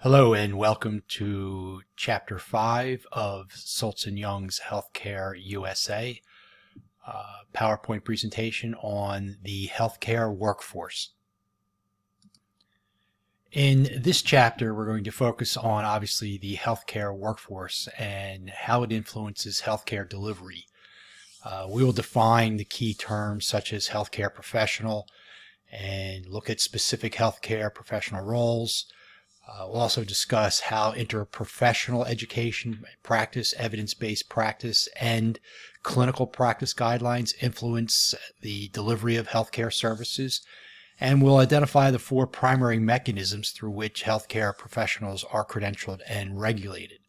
Hello and welcome to Chapter 5 of Sultz Young's Healthcare USA PowerPoint presentation on the healthcare workforce. In this chapter, we're going to focus on obviously the healthcare workforce and how it influences healthcare delivery. We will define the key terms such as healthcare professional and look at specific healthcare professional roles. We'll also discuss how interprofessional education, practice, evidence-based practice, and clinical practice guidelines influence the delivery of healthcare services. And we'll identify the four primary mechanisms through which healthcare professionals are credentialed and regulated.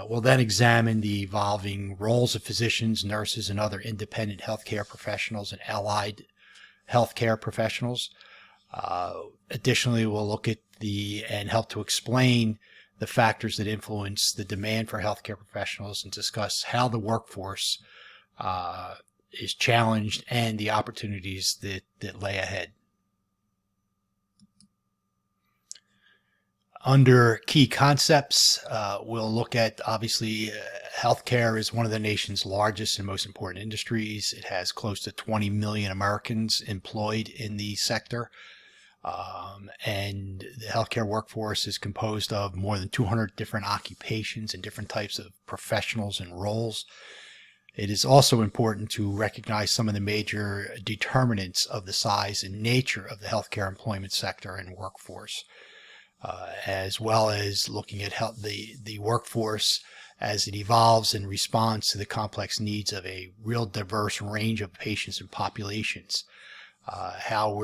We'll then examine the evolving roles of physicians, nurses, and other independent healthcare professionals and allied healthcare professionals. Additionally, we'll look at and help to explain the factors that influence the demand for healthcare professionals and discuss how the workforce is challenged and the opportunities that lay ahead. Under key concepts, we'll look at obviously healthcare is one of the nation's largest and most important industries. It has close to 20 million Americans employed in the sector. And the healthcare workforce is composed of more than 200 different occupations and different types of professionals and roles. It is also important to recognize some of the major determinants of the size and nature of the healthcare employment sector and workforce, as well as looking at the workforce as it evolves and responds to the complex needs of a real diverse range of patients and populations. How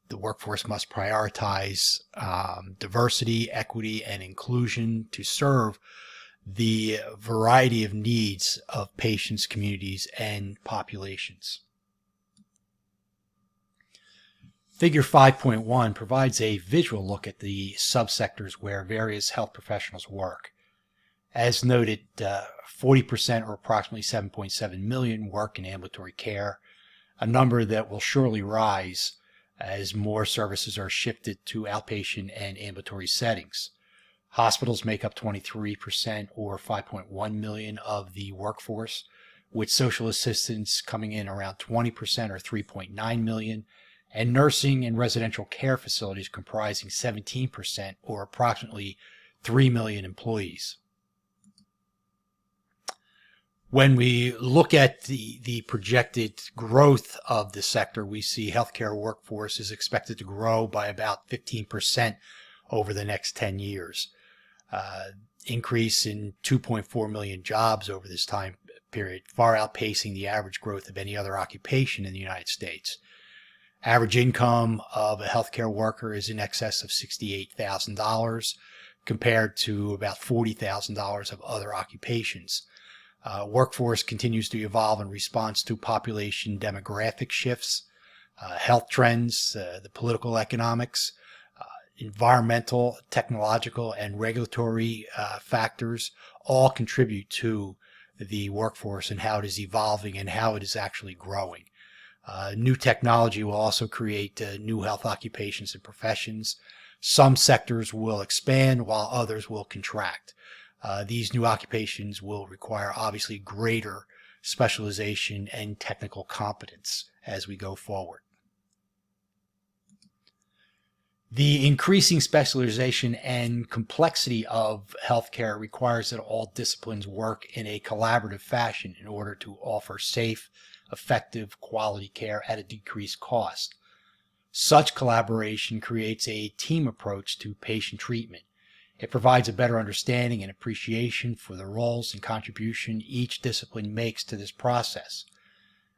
the workforce must prioritize diversity, equity, and inclusion to serve the variety of needs of patients, communities, and populations. Figure 5.1 provides a visual look at the subsectors where various health professionals work. As noted, 40% or approximately 7.7 million work in ambulatory care, a number that will surely rise as more services are shifted to outpatient and ambulatory settings. Hospitals make up 23% or 5.1 million of the workforce, with social assistants coming in around 20% or 3.9 million, and nursing and residential care facilities comprising 17% or approximately 3 million employees. When we look at the projected growth of the sector, we see healthcare workforce is expected to grow by about 15% over the next 10 years. Increase in 2.4 million jobs over this time period, far outpacing the average growth of any other occupation in the United States. Average income of a healthcare worker is in excess of $68,000 compared to about $40,000 of other occupations. Workforce continues to evolve in response to population demographic shifts, health trends, the political economics, environmental, technological, and regulatory factors all contribute to the workforce and how it is evolving and how it is actually growing. New technology will also create new health occupations and professions. Some sectors will expand while others will contract. These new occupations will require obviously greater specialization and technical competence as we go forward. The increasing specialization and complexity of healthcare requires that all disciplines work in a collaborative fashion in order to offer safe, effective, quality care at a decreased cost. Such collaboration creates a team approach to patient treatment. It provides a better understanding and appreciation for the roles and contribution each discipline makes to this process.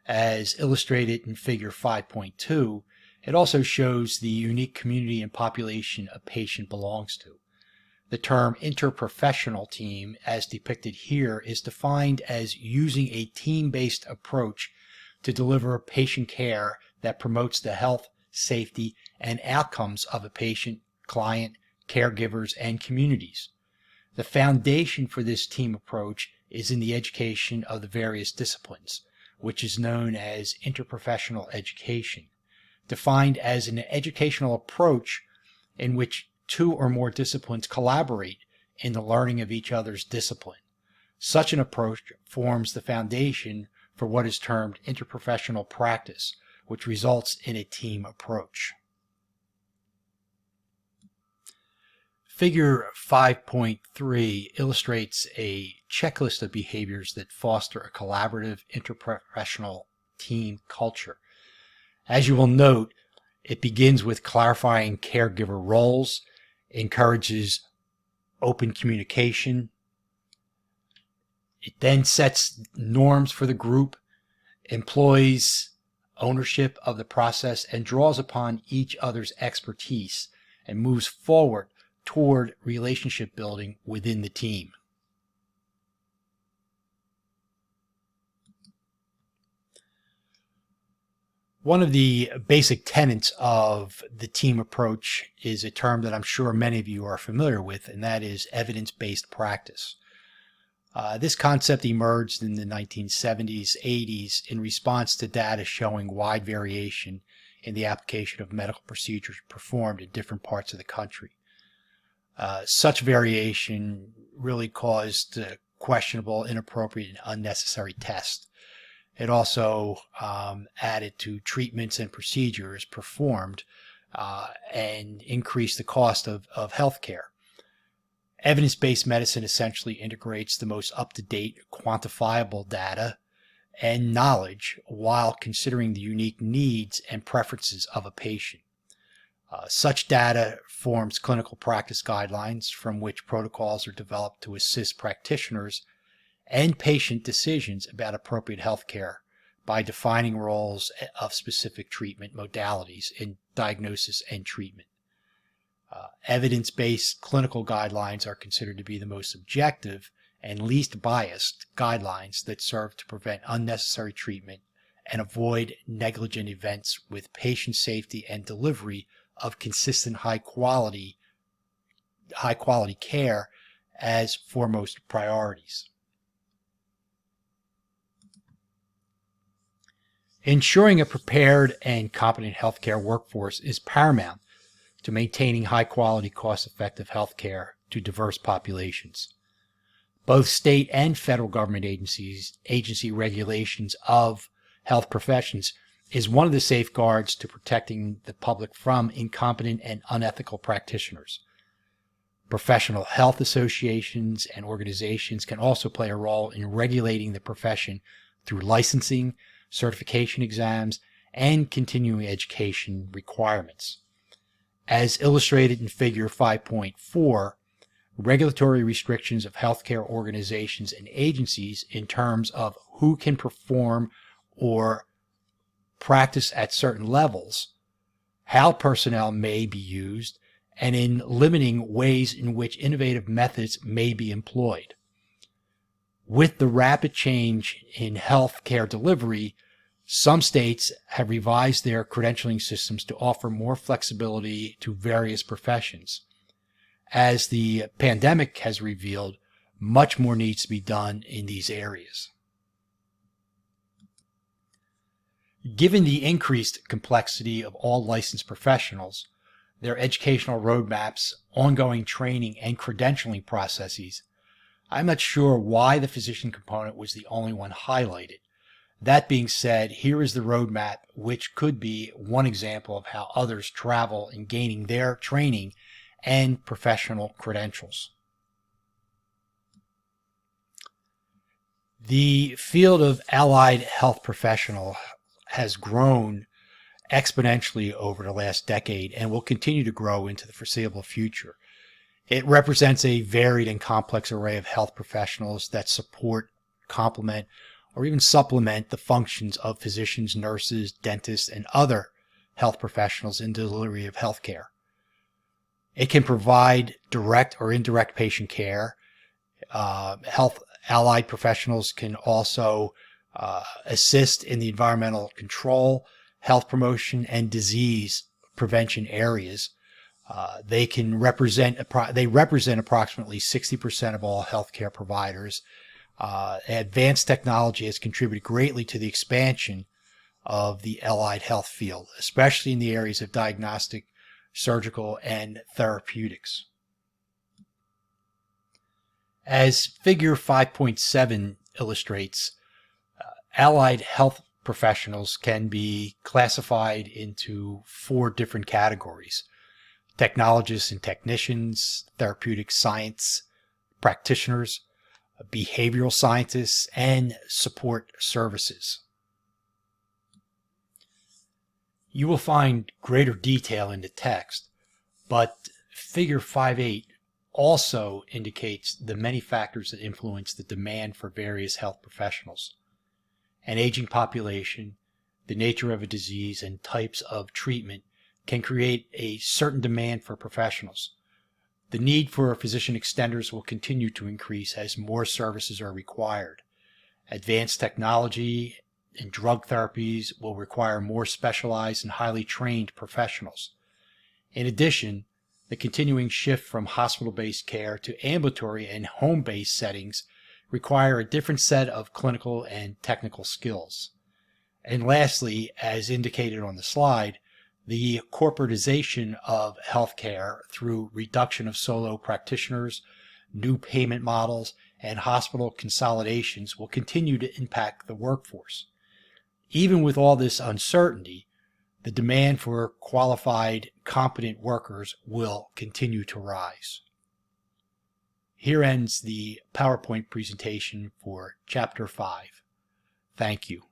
As illustrated in Figure 5.2, it also shows the unique community and population a patient belongs to. The term interprofessional team, as depicted here, is defined as using a team-based approach to deliver patient care that promotes the health, safety, and outcomes of a patient, client, caregivers, and communities. The foundation for this team approach is in the education of the various disciplines, which is known as interprofessional education, defined as an educational approach in which two or more disciplines collaborate in the learning of each other's discipline. Such an approach forms the foundation for what is termed interprofessional practice, which results in a team approach. Figure 5.3 illustrates a checklist of behaviors that foster a collaborative interprofessional team culture. As you will note, it begins with clarifying caregiver roles, encourages open communication. It then sets norms for the group, employs ownership of the process, and draws upon each other's expertise, and moves forward toward relationship building within the team. One of the basic tenets of the team approach is a term that I'm sure many of you are familiar with, and that is evidence-based practice. This concept emerged in the 1970s, 80s in response to data showing wide variation in the application of medical procedures performed in different parts of the country. Such variation really caused questionable, inappropriate, and unnecessary tests. It also added to treatments and procedures performed and increased the cost of healthcare. Evidence-based medicine essentially integrates the most up-to-date, quantifiable data and knowledge while considering the unique needs and preferences of a patient. Such data forms clinical practice guidelines from which protocols are developed to assist practitioners and patient decisions about appropriate health care by defining roles of specific treatment modalities in diagnosis and treatment. Evidence-based clinical guidelines are considered to be the most objective and least biased guidelines that serve to prevent unnecessary treatment and avoid negligent events with patient safety and delivery of consistent high quality care as foremost priorities. Ensuring a prepared and competent healthcare workforce is paramount to maintaining high-quality, cost-effective healthcare to diverse populations. Both state and federal government agency regulations of health professions is one of the safeguards to protecting the public from incompetent and unethical practitioners. Professional health associations and organizations can also play a role in regulating the profession through licensing, certification exams, and continuing education requirements. As illustrated in Figure 5.4, regulatory restrictions of healthcare organizations and agencies in terms of who can perform or practice at certain levels, how personnel may be used, and in limiting ways in which innovative methods may be employed. With the rapid change in healthcare delivery, some states have revised their credentialing systems to offer more flexibility to various professions. As the pandemic has revealed, much more needs to be done in these areas. Given the increased complexity of all licensed professionals, their educational roadmaps, ongoing training, and credentialing processes, I'm not sure why the physician component was the only one highlighted. That being said, here is the roadmap, which could be one example of how others travel in gaining their training and professional credentials. The field of allied health professional has grown exponentially over the last decade and will continue to grow into the foreseeable future. It represents a varied and complex array of health professionals that support, complement, or even supplement the functions of physicians, nurses, dentists, and other health professionals in the delivery of health care. It can provide direct or indirect patient care. Health allied professionals can also assist in the environmental control, health promotion, and disease prevention areas. They represent approximately 60% of all healthcare providers. Advanced technology has contributed greatly to the expansion of the allied health field, especially in the areas of diagnostic surgical, and therapeutics. As figure 5.7 illustrates, allied health professionals can be classified into 4 different categories: technologists and technicians, therapeutic science practitioners, behavioral scientists, and support services. You will find greater detail in the text, but figure 5.8 also indicates the many factors that influence the demand for various health professionals. An aging population, the nature of a disease, and types of treatment can create a certain demand for professionals. The need for physician extenders will continue to increase as more services are required. Advanced technology and drug therapies will require more specialized and highly trained professionals. In addition, the continuing shift from hospital-based care to ambulatory and home-based settings require a different set of clinical and technical skills. And lastly, as indicated on the slide, the corporatization of healthcare through reduction of solo practitioners, new payment models, and hospital consolidations will continue to impact the workforce. Even with all this uncertainty, the demand for qualified, competent workers will continue to rise. Here ends the PowerPoint presentation for Chapter 5. Thank you.